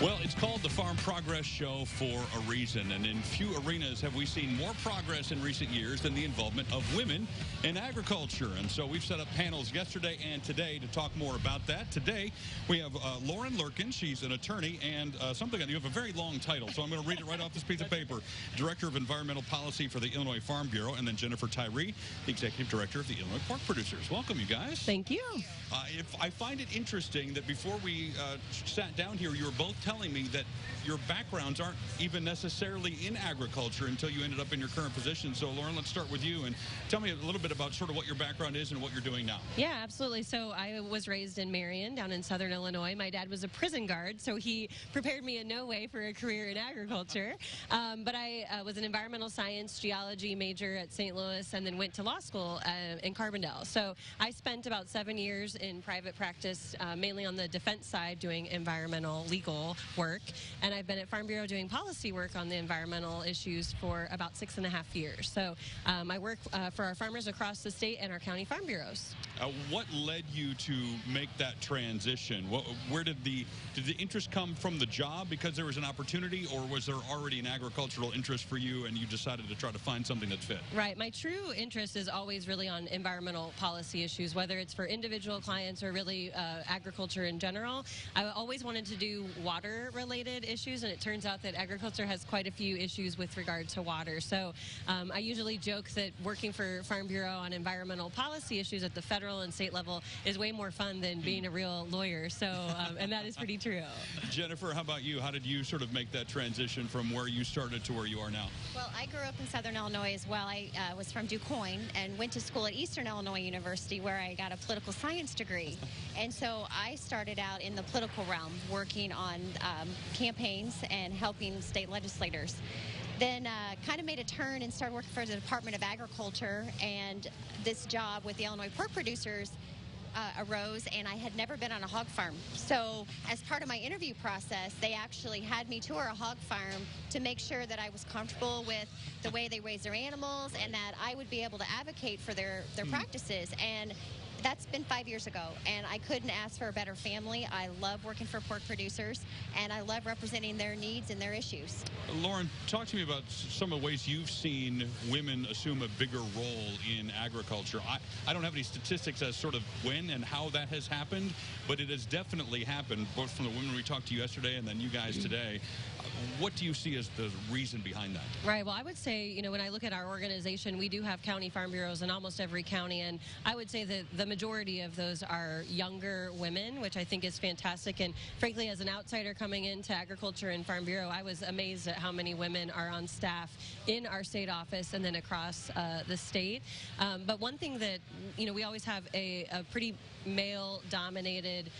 Well, it's called the Farm Progress Show for a reason, and in few arenas have we seen more progress in recent years than the involvement of women in agriculture. And so we've set up panels yesterday and today to talk more about that. Today, we have Lauren Lurkin. She's an attorney and something, you have a very long title, so I'm going to read it right off this piece of paper. Director of Environmental Policy for the Illinois Farm Bureau, and then Jennifer Tyree, the Executive Director of the Illinois Pork Producers. Welcome, you guys. Thank you. I find it interesting that before we sat down here, you were both telling me that your backgrounds aren't even necessarily in agriculture until you ended up in your current position. So, Lauren, let's start with you and tell me a little bit about sort of what your background is and what you're doing now. Yeah, absolutely. So I was raised in Marion, down in southern Illinois. My dad was a prison guard, so he prepared me in no way for a career in agriculture. But I was an environmental science geology major at St. Louis and then went to law school in Carbondale. So I spent about 7 years in private practice, mainly on the defense side, doing environmental legal work. And I've been at Farm Bureau doing policy work on the environmental issues for about 6.5 years. So I work for our farmers across the state and our county farm bureaus. What led you to make that transition? Where did the interest come from, the job because there was an opportunity, or was there already an agricultural interest for you and you decided to try to find something that fit? Right. My true interest is always really on environmental policy issues, whether it's for individual clients or really agriculture in general. I always wanted to do water-related issues, and it turns out that agriculture has quite a few issues with regard to water. So I usually joke that working for Farm Bureau on environmental policy issues at the federal and state level is way more fun than being a real lawyer. So, and that is pretty true. Jennifer, how about you? How did you sort of make that transition from where you started to where you are now? Well, I grew up in southern Illinois as well. I was from DuQuoin and went to school at Eastern Illinois University, where I got a political science degree. And so I started out in the political realm, working on campaigns and helping state legislators. Then kind of made a turn and started working for the Department of Agriculture, and this job with the Illinois Pork Producers arose, and I had never been on a hog farm. So as part of my interview process, they actually had me tour a hog farm to make sure that I was comfortable with the way they raise their animals and that I would be able to advocate for their practices. And that's been 5 years ago, and I couldn't ask for a better family. I love working for pork producers, and I love representing their needs and their issues. Lauren, talk to me about some of the ways you've seen women assume a bigger role in agriculture. I don't have any statistics as sort of when and how that has happened, but it has definitely happened, both from the women we talked to yesterday and then you guys today. What do you see as the reason behind that? Right. Well, I would say, when I look at our organization, we do have county farm bureaus in almost every county, and I would say that the majority of those are younger women, which I think is fantastic. And frankly, as an outsider coming into agriculture and Farm Bureau, I was amazed at how many women are on staff in our state office and then across the state. But one thing that, we always have a pretty male-dominated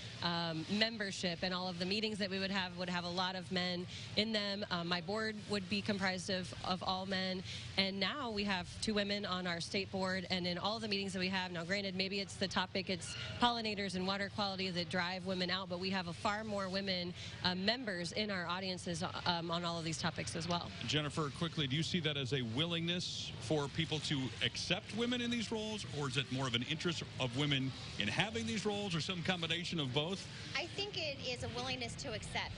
membership, and all of the meetings that we would have a lot of men in them. My board would be comprised of all men, and now we have 2 women on our state board, and in all the meetings that we have now, granted, maybe it's the topic, it's pollinators and water quality that drive women out, but we have a far more women members in our audiences on all of these topics as well. Jennifer, quickly, do you see that as a willingness for people to accept women in these roles, or is it more of an interest of women in having these roles, or some combination of both? I think it is a willingness to accept.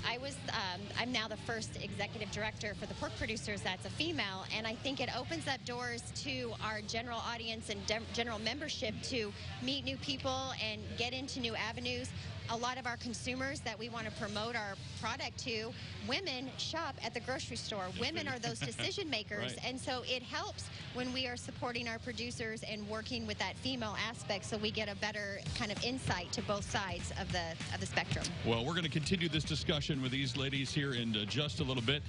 I'm now the first executive director for the pork producers that's a female, and I think it opens up doors to our general audience and general membership to meet new people and get into new avenues. A lot of our consumers that we want to promote our product to, women shop at the grocery store. Women are those decision makers, right. And so it helps when we are supporting our producers and working with that female aspect, so we get a better kind of insight to both sides of the spectrum. Well, we're going to continue this discussion with these ladies here in just a little bit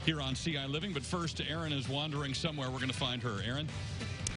here on CI Living, but first, Erin is wandering somewhere. We're going to find her. Erin?